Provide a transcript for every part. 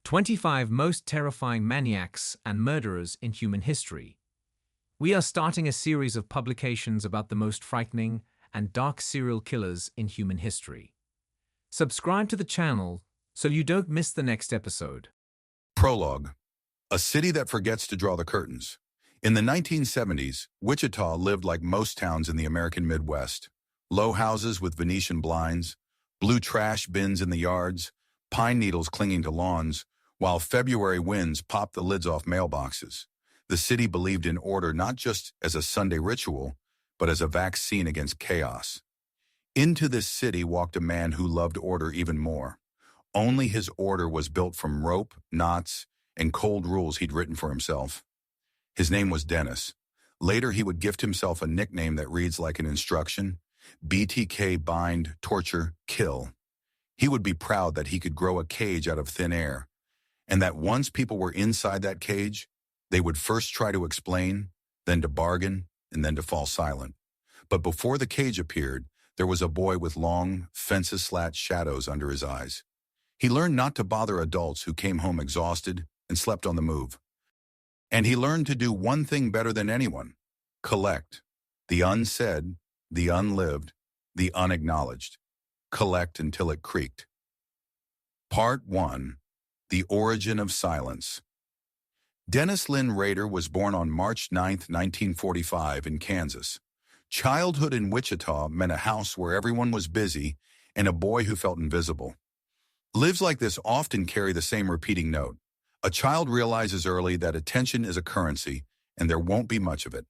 25 Most Terrifying Maniacs and Murderers in Human History. We are starting a series of publications about the most frightening and dark serial killers in human history. Subscribe to the channel so you don't miss the next episode. Prologue. A city that forgets to draw the curtains. In the 1970s, Wichita lived like most towns in the American Midwest. Low houses with Venetian blinds, blue trash bins in the yards, pine needles clinging to lawns, while February winds popped the lids off mailboxes. The city believed in order not just as a Sunday ritual, but as a vaccine against chaos. Into this city walked a man who loved order even more. Only his order was built from rope, knots, and cold rules he'd written for himself. His name was Dennis. Later, he would gift himself a nickname that reads like an instruction: BTK, bind, torture, kill. He would be proud that he could grow a cage out of thin air, and that once people were inside that cage, they would first try to explain, then to bargain, and then to fall silent. But before the cage appeared, there was a boy with long, fences-slat shadows under his eyes. He learned not to bother adults who came home exhausted and slept on the move. And he learned to do one thing better than anyone: collect. The unsaid, the unlived, the unacknowledged. Collect until it creaked. Part 1. The Origin of Silence. Dennis Rader was born on March 9, 1945 in Kansas. Childhood in Wichita meant a house where everyone was busy and a boy who felt invisible. Lives like this often carry the same repeating note. A child realizes early that attention is a currency and there won't be much of it.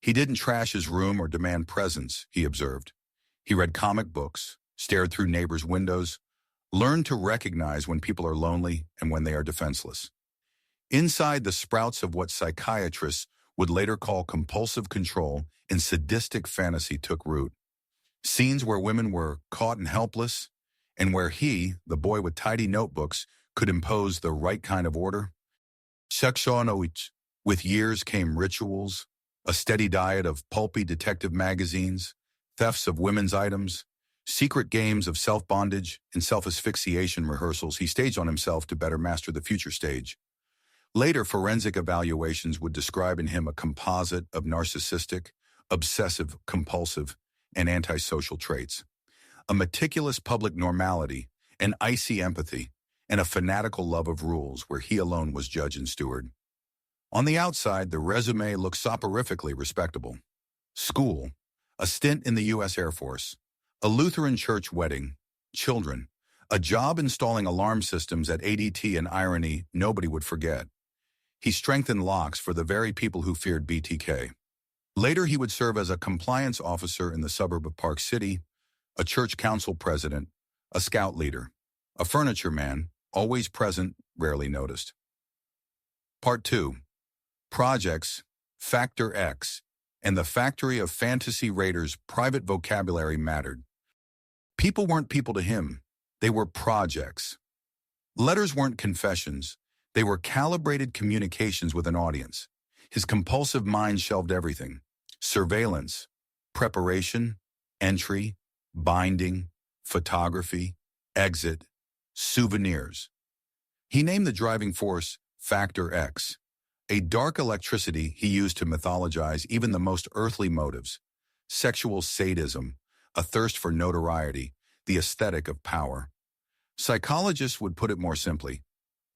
He didn't trash his room or demand presents, he observed. He read comic books, stared through neighbors' windows, learned to recognize when people are lonely and when they are defenseless. Inside the sprouts of what psychiatrists would later call compulsive control and sadistic fantasy took root. Scenes where women were caught and helpless, and where he, the boy with tidy notebooks, could impose the right kind of order. With years came rituals, a steady diet of pulpy detective magazines, thefts of women's items, secret games of self-bondage and self-asphyxiation rehearsals he staged on himself to better master the future stage. Later, forensic evaluations would describe in him a composite of narcissistic, obsessive, compulsive, and antisocial traits. A meticulous public normality, an icy empathy, and a fanatical love of rules where he alone was judge and steward. On the outside, the resume looked soporifically respectable. School, a stint in the U.S. Air Force, a Lutheran church wedding, children, a job installing alarm systems at ADT and Irony nobody would forget. He strengthened locks for the very people who feared BTK. Later, he would serve as a compliance officer in the suburb of Park City, a church council president, a scout leader, a furniture man, always present, rarely noticed. Part 2. Projects, Factor X, and the factory of fantasy Rader's private vocabulary mattered. People weren't people to him, they were projects. Letters weren't confessions, they were calibrated communications with an audience. His compulsive mind shelved everything: surveillance, preparation, entry, binding, photography, exit, souvenirs. He named the driving force Factor X, a dark electricity he used to mythologize even the most earthly motives: sexual sadism, a thirst for notoriety, the aesthetic of power. Psychologists would put it more simply: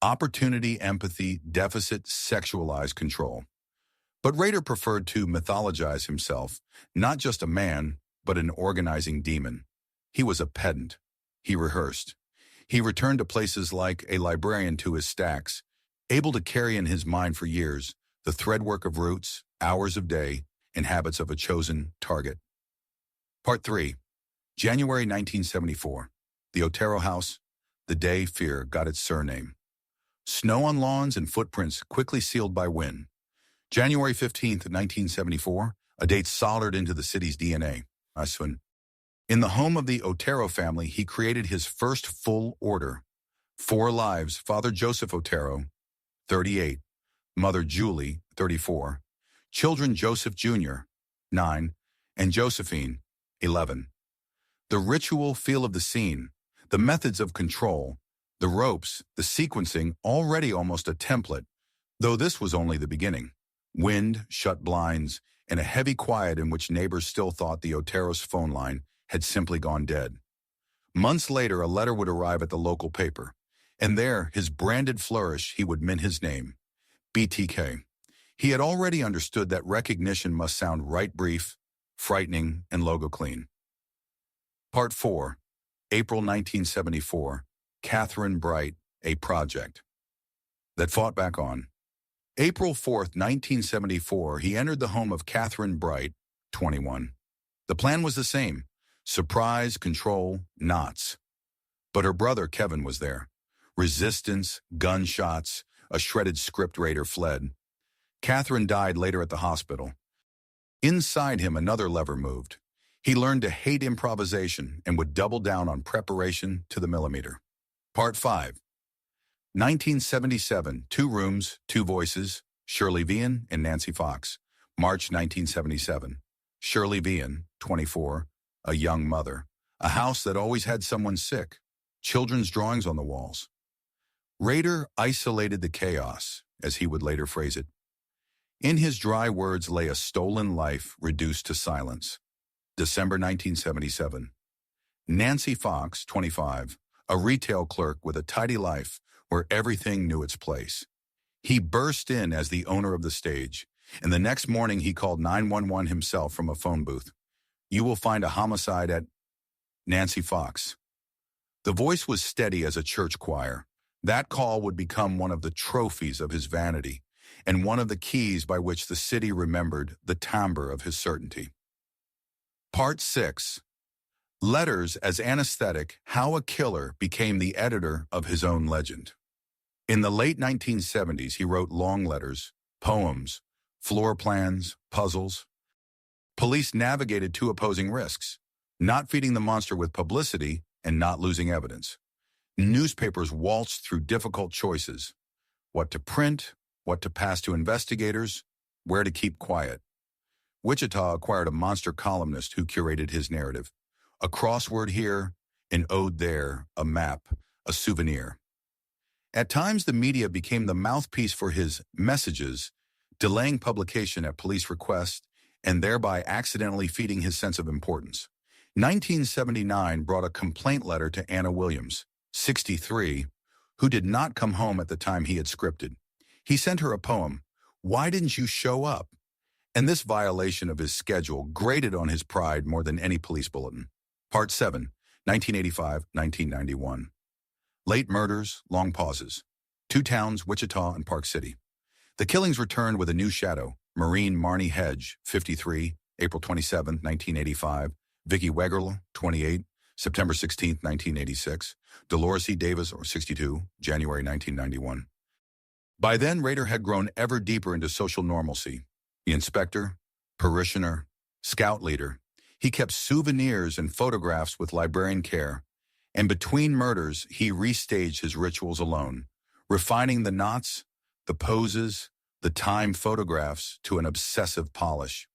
opportunity, empathy, deficit, sexualized control. But Rader preferred to mythologize himself, not just a man, but an organizing demon. He was a pedant. He rehearsed. He returned to places like a librarian to his stacks, able to carry in his mind for years the threadwork of roots, hours of day, and habits of a chosen target. Part 3. January 1974. The Otero house, the day fear got its surname. Snow on lawns and footprints quickly sealed by wind. January 15th, 1974, a date soldered into the city's DNA. In the home of the Otero family, he created his first full order. 4 lives: Father Joseph Otero, 38, Mother Julie, 34, children Joseph Jr., 9, and Josephine, 11. The ritual feel of the scene, the methods of control, The ropes, the sequencing, already almost a template, though this was only the beginning. Wind, shut blinds, and a heavy quiet in which neighbors still thought the Otero's phone line had simply gone dead. Months later, a letter would arrive at the local paper, and there, his branded flourish, he would mint his name, BTK. He had already understood that recognition must sound right brief, frightening, and logo clean. Part 4, April 1974, Catherine Bright, A Project that fought back on. April 4th, 1974, he entered the home of Catherine Bright, 21. The plan was the same: surprise, control, knots. But her brother Kevin was there. Resistance, gunshots, a shredded script Rader fled. Catherine died later at the hospital. Inside him, another lever moved. He learned to hate improvisation and would double down on preparation to the millimeter. Part 5. 1977, 2 rooms, 2 voices, Shirley Vian and Nancy Fox. March 1977. Shirley Vian, 24, a young mother. A house that always had someone sick. Children's drawings on the walls. Rader isolated the chaos, as he would later phrase it. In his dry words lay a stolen life reduced to silence. December 1977. Nancy Fox, 25, a retail clerk with a tidy life where everything knew its place. He burst in as the owner of the stage, and the next morning he called 911 himself from a phone booth. "You will find a homicide at Nancy Fox." The voice was steady as a church choir. That call would become one of the trophies of his vanity, and one of the keys by which the city remembered the timbre of his certainty. Part 6. Letters as anesthetic: How a Killer Became the Editor of His Own Legend. In the late 1970s, he wrote long letters, poems, floor plans, puzzles. Police navigated 2 opposing risks: not feeding the monster with publicity and not losing evidence. Newspapers waltzed through difficult choices: what to print, what to pass to investigators, where to keep quiet. Wichita acquired a monster columnist who curated his narrative. A crossword here, an ode there, a map, a souvenir. At times, the media became the mouthpiece for his messages, delaying publication at police request and thereby accidentally feeding his sense of importance. 1979 brought a complaint letter to Anna Williams, 63, who did not come home at the time he had scripted. He sent her a poem, "Why didn't you show up?" And this violation of his schedule grated on his pride more than any police bulletin. Part 7, 1985-1991. Late murders, long pauses. 2 towns, Wichita and Park City. The killings returned with a new shadow. Maureen Marnie Hedge, 53, April 27, 1985. Vicki Wegerle, 28, September 16, 1986. Dolores E. Davis, 62, January 1991. By then, Rader had grown ever deeper into social normalcy. The inspector, parishioner, scout leader. He kept souvenirs and photographs with librarian care, and between murders, he restaged his rituals alone, refining the knots, the poses, the time photographs to an obsessive polish,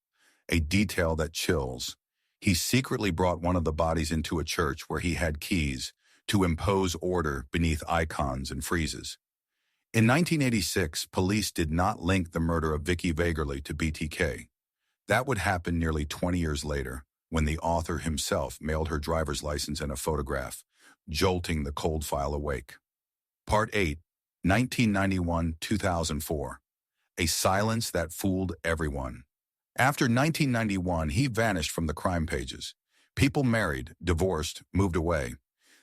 a detail that chills. He secretly brought one of the bodies into a church where he had keys to impose order beneath icons and friezes. In 1986, police did not link the murder of Vicki Wegerle to BTK. That would happen nearly 20 years later, when the author himself mailed her driver's license and a photograph, jolting the cold file awake. Part 8, 1991-2004. A silence that fooled everyone. After 1991, he vanished from the crime pages. People married, divorced, moved away.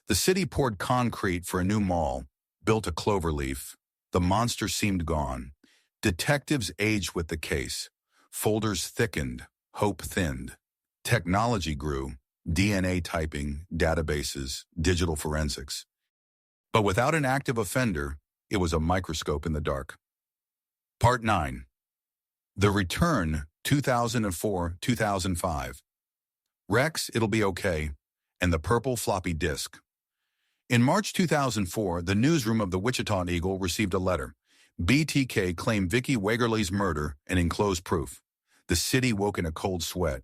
The city poured concrete for a new mall, built a cloverleaf. The monster seemed gone. Detectives aged with the case. Folders thickened, hope thinned. Technology grew, DNA typing, databases, digital forensics. But without an active offender, it was a microscope in the dark. Part 9. The Return, 2004-2005. Rex, It'll Be Okay, and the Purple Floppy Disk. In March 2004, the newsroom of the Wichita Eagle received a letter. BTK claimed Vicki Wegerle's murder and enclosed proof. The city woke in a cold sweat.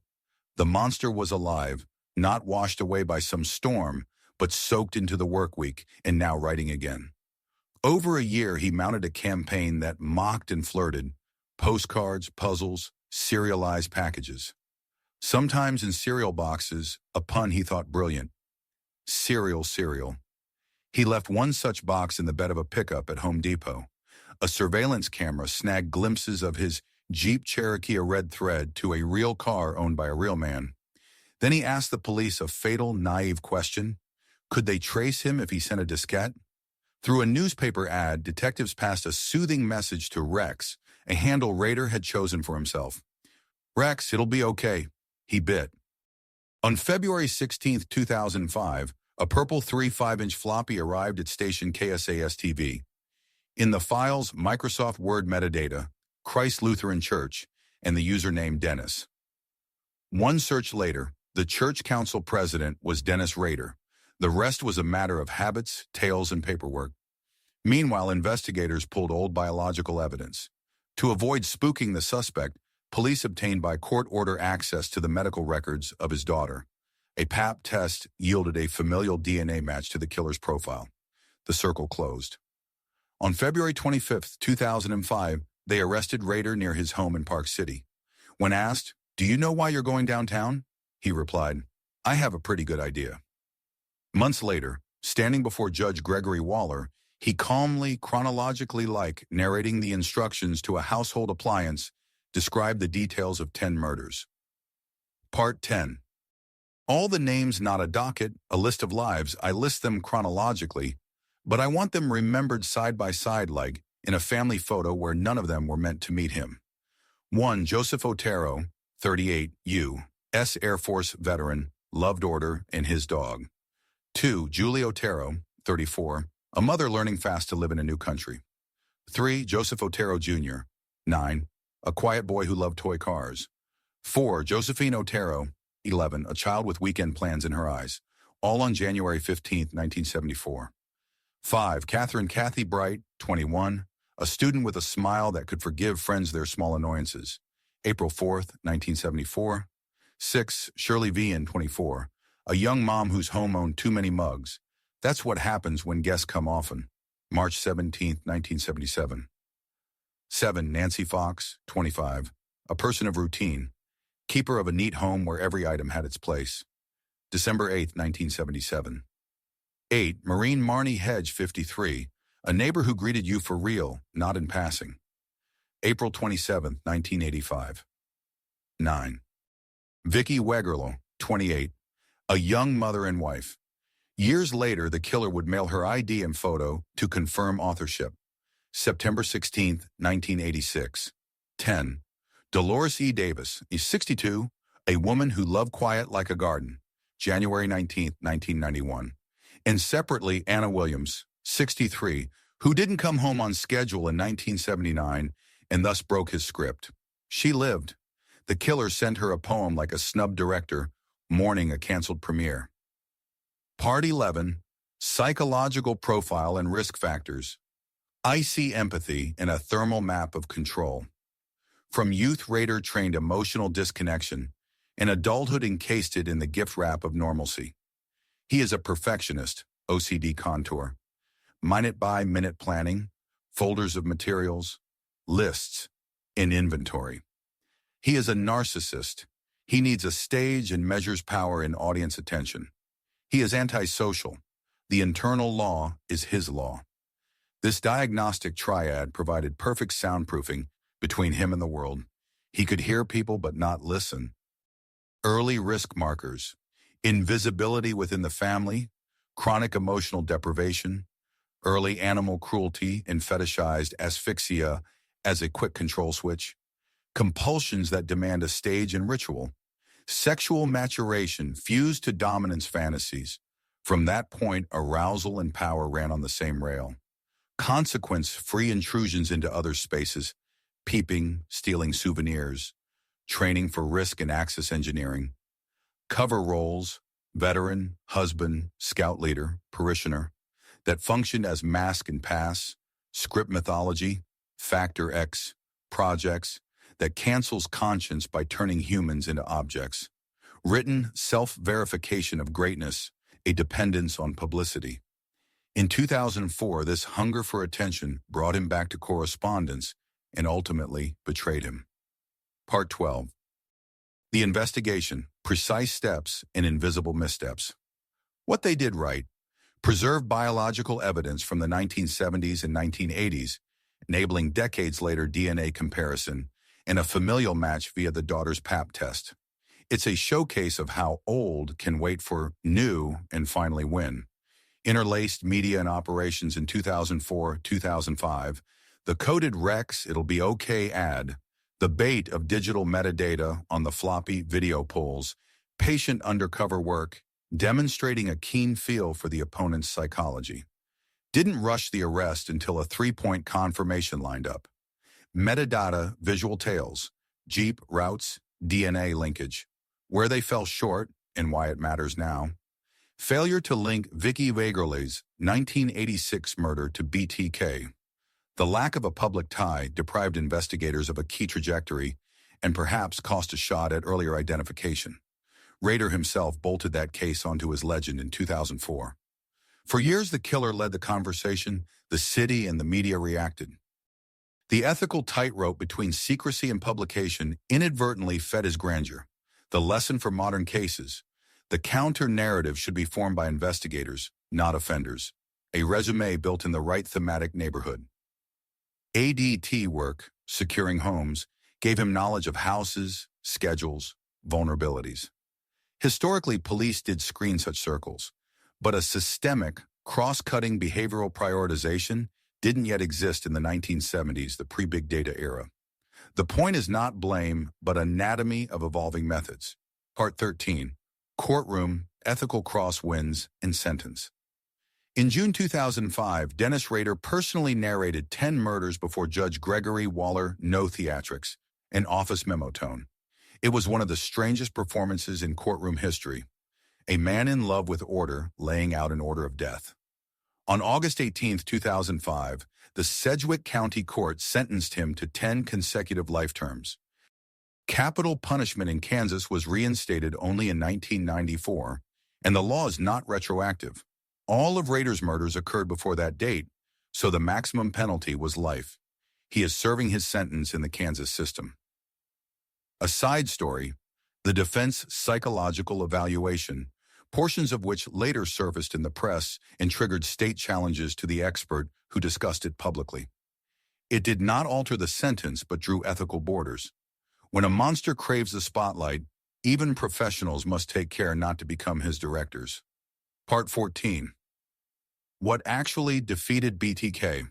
The monster was alive, not washed away by some storm, but soaked into the work week and now writing again. Over a year, he mounted a campaign that mocked and flirted, postcards, puzzles, serialized packages. Sometimes in cereal boxes, a pun he thought brilliant. Cereal. He left one such box in the bed of a pickup at Home Depot. A surveillance camera snagged glimpses of his Jeep Cherokee, a red thread, to a real car owned by a real man. Then he asked the police a fatal, naive question. Could they trace him if he sent a diskette? Through a newspaper ad, detectives passed a soothing message to Rex, a handle Rader had chosen for himself. Rex, it'll be okay. He bit. On February 16, 2005, a purple 3.5-inch floppy arrived at station KSAS-TV. In the files, Microsoft Word metadata, Christ Lutheran Church, and the username Dennis. One search later, the church council president was Dennis Rader. The rest was a matter of habits, tales, and paperwork. Meanwhile, investigators pulled old biological evidence. To avoid spooking the suspect, police obtained by court order access to the medical records of his daughter. A pap test yielded a familial DNA match to the killer's profile. The circle closed. On February 25, 2005, they arrested Rader near his home in Park City. When asked, "Do you know why you're going downtown?" he replied, "I have a pretty good idea." Months later, standing before Judge Gregory Waller, he calmly, chronologically-like, narrating the instructions to a household appliance, described the details of 10 murders. Part 10. All the names, not a docket, a list of lives. I list them chronologically, but I want them remembered side by side, like in a family photo where none of them were meant to meet him. 1. Joseph Otero, 38, U.S. Air Force veteran, loved order and his dog. 2. Julie Otero, 34, a mother learning fast to live in a new country. 3. Joseph Otero Jr., 9, a quiet boy who loved toy cars. 4. Josephine Otero, 11, a child with weekend plans in her eyes, all on January 15, 1974. 5. Kathy Bright, 21, a student with a smile that could forgive friends their small annoyances, April 4, 1974. 6. Shirley Vian, 24, a young mom whose home owned too many mugs. That's what happens when guests come often, March 17, 1977. 7. Nancy Fox, 25, a person of routine, keeper of a neat home where every item had its place, December 8, 1977. 8. Maureen Marnie Hedge, 53, a neighbor who greeted you for real, not in passing, April 27, 1985. 9. Vicki Wegerle, 28, a young mother and wife. Years later, the killer would mail her ID and photo to confirm authorship, September 16, 1986. 10. Dolores E. Davis, is 62, a woman who loved quiet like a garden, January 19, 1991. And separately, Anna Williams, 63, who didn't come home on schedule in 1979 and thus broke his script. She lived. The killer sent her a poem like a snubbed director mourning a canceled premiere. Part 11. Psychological Profile and Risk Factors. Icy empathy and a thermal map of control. From youth, Rader trained emotional disconnection, and adulthood encased it in the gift wrap of normalcy. He is a perfectionist, OCD contour, minute-by-minute planning, folders of materials, lists, and inventory. He is a narcissist. He needs a stage and measures power in audience attention. He is antisocial. The internal law is his law. This diagnostic triad provided perfect soundproofing between him and the world. He could hear people but not listen. Early risk markers: invisibility within the family, chronic emotional deprivation, early animal cruelty and fetishized asphyxia as a quick control switch, compulsions that demand a stage and ritual, sexual maturation fused to dominance fantasies. From that point, arousal and power ran on the same rail. Consequence-free intrusions into other spaces, peeping, stealing souvenirs, training for risk and access engineering, cover roles, veteran, husband, scout leader, parishioner, that functioned as mask and pass, script mythology, factor X, projects, that cancels conscience by turning humans into objects, written self-verification of greatness, a dependence on publicity. In 2004, this hunger for attention brought him back to correspondence and ultimately betrayed him. Part 12. The investigation, precise steps and invisible missteps. What they did right: preserved biological evidence from the 1970s and 1980s, enabling decades later DNA comparison and a familial match via the daughter's Pap test. It's a showcase of how old can wait for new and finally win. Interlaced media and operations in 2004-2005, the coded Rex It'll Be Okay ad, the bait of digital metadata on the Floppy video polls, patient undercover work, demonstrating a keen feel for the opponent's psychology. Didn't rush the arrest until a 3-point confirmation lined up. Metadata visual tales, Jeep routes, DNA linkage, where they fell short and why it matters now. Failure to link Vicki Wegerle's 1986 murder to BTK. The lack of a public tie deprived investigators of a key trajectory and perhaps cost a shot at earlier identification. Rader himself bolted that case onto his legend in 2004. For years, the killer led the conversation, the city and the media reacted. The ethical tightrope between secrecy and publication inadvertently fed his grandeur. The lesson for modern cases: the counter-narrative should be formed by investigators, not offenders. A resume built in the right thematic neighborhood. ADT work, securing homes, gave him knowledge of houses, schedules, vulnerabilities. Historically, police did screen such circles, but a systemic, cross-cutting behavioral prioritization didn't yet exist in the 1970s, the pre-big data era. The point is not blame, but anatomy of evolving methods. Part 13. Courtroom, ethical crosswinds, and sentence. In June 2005, Dennis Rader personally narrated 10 murders before Judge Gregory Waller, no theatrics, an office memo tone. It was one of the strangest performances in courtroom history. A man in love with order, laying out an order of death. On August 18, 2005, the Sedgwick County Court sentenced him to 10 consecutive life terms. Capital punishment in Kansas was reinstated only in 1994, and the law is not retroactive. All of Rader's murders occurred before that date, so the maximum penalty was life. He is serving his sentence in the Kansas system. A side story: the defense psychological evaluation, portions of which later surfaced in the press and triggered state challenges to the expert who discussed it publicly. It did not alter the sentence but drew ethical borders. When a monster craves the spotlight, even professionals must take care not to become his directors. Part 14. What actually defeated BTK?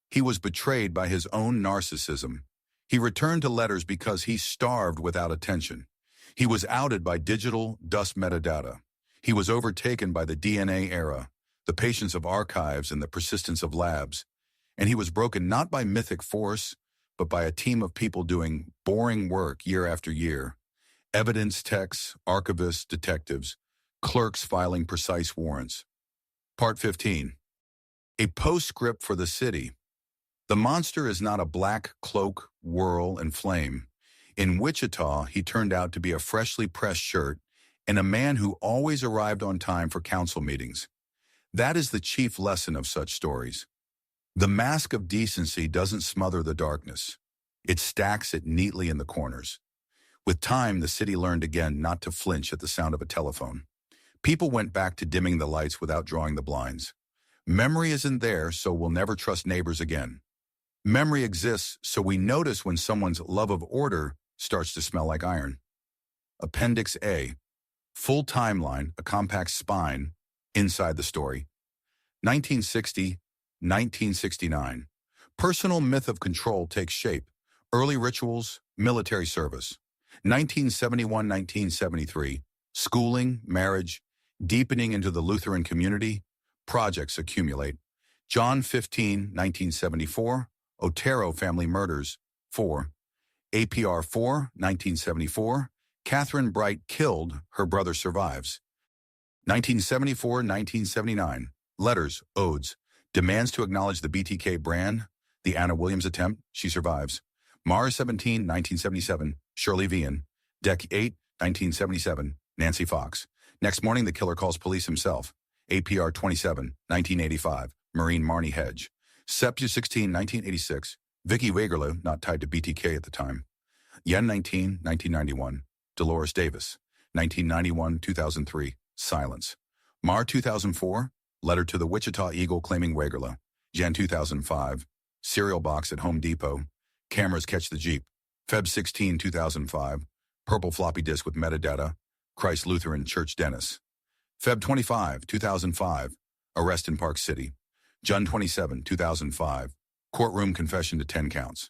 He was betrayed by his own narcissism. He returned to letters because he starved without attention. He was outed by digital dust metadata. He was overtaken by the DNA era, the patience of archives and the persistence of labs. And he was broken not by mythic force, but by a team of people doing boring work year after year. Evidence techs, archivists, detectives, clerks filing precise warrants. Part 15. A postscript for the city. The monster is not a black cloak, whirl, and flame. In Wichita, he turned out to be a freshly pressed shirt and a man who always arrived on time for council meetings. That is the chief lesson of such stories. The mask of decency doesn't smother the darkness. It stacks it neatly in the corners. With time, the city learned again not to flinch at the sound of a telephone. People went back to dimming the lights without drawing the blinds. Memory isn't there, so we'll never trust neighbors again. Memory exists, so we notice when someone's love of order starts to smell like iron. Appendix A. Full timeline, a compact spine, inside the story. 1960, 1969. Personal myth of control takes shape. Early rituals, military service. 1971-1973. Schooling, marriage, deepening into the Lutheran community. Projects accumulate. John 15, 1974. Otero family murders. 4. APR 4, 1974. Catherine Bright killed, her brother survives. 1974-1979. Letters, odes. Demands to acknowledge the BTK brand. The Anna Williams attempt, she survives. Mars 17, 1977. Shirley Vian. Dec 8, 1977. Nancy Fox. Next morning, the killer calls police himself. APR 27, 1985, Marine Marnie Hedge. September 16, 1986, Vicki Wegerle, not tied to BTK at the time. Yen 19, 1991, Dolores Davis. 1991-2003, silence. Mar 2004, letter to the Wichita Eagle claiming Wegerle. Jan 2005, cereal box at Home Depot. Cameras catch the Jeep. Feb 16, 2005, purple floppy disk with metadata. Christ Lutheran Church Dennis. Feb 25, 2005, arrest in Park City. Jun 27, 2005, courtroom confession to 10 counts.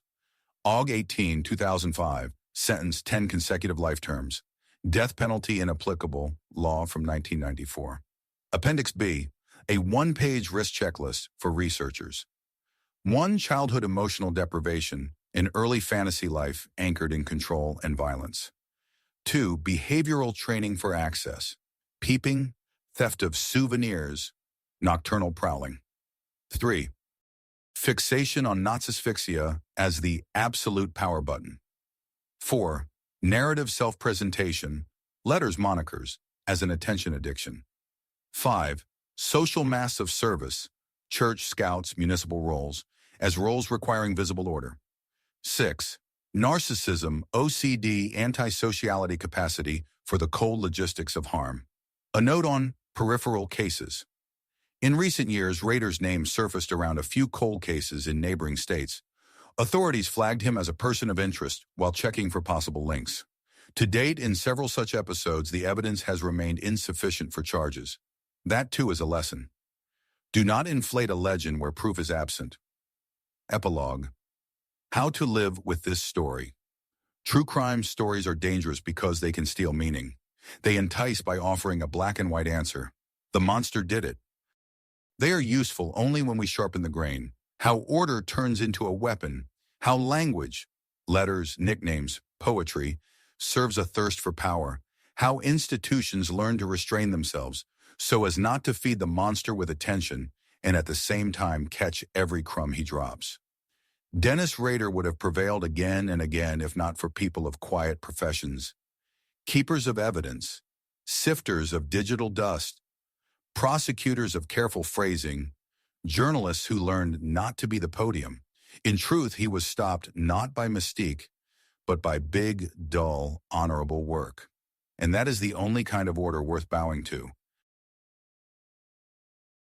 Aug 18, 2005, sentence 10 consecutive life terms. Death penalty inapplicable, law from 1994. Appendix B, a one-page risk checklist for researchers. 1. Childhood emotional deprivation, an early fantasy life anchored in control and violence. 2. Behavioral training for access, peeping, theft of souvenirs, nocturnal prowling. 3. Fixation on asphyxia as the absolute power button. 4. Narrative self-presentation, letters monikers, as an attention addiction. 5. Social mass of service, church, scouts, municipal roles, as roles requiring visible order. 6. Narcissism, OCD, antisociality capacity for the cold logistics of harm. A note on peripheral cases. In recent years, Rader's name surfaced around a few cold cases in neighboring states. Authorities flagged him as a person of interest while checking for possible links. To date, in several such episodes, the evidence has remained insufficient for charges. That, too, is a lesson. Do not inflate a legend where proof is absent. Epilogue. How to live with this story. True crime stories are dangerous because they can steal meaning. They entice by offering a black and white answer. The monster did it. They are useful only when we sharpen the grain. How order turns into a weapon. How language, letters, nicknames, poetry, serves a thirst for power. How institutions learn to restrain themselves so as not to feed the monster with attention and at the same time catch every crumb he drops. Dennis Rader would have prevailed again and again if not for people of quiet professions. Keepers of evidence, sifters of digital dust, prosecutors of careful phrasing, journalists who learned not to be the podium. In truth, he was stopped not by mystique, but by big, dull, honorable work. And that is the only kind of order worth bowing to.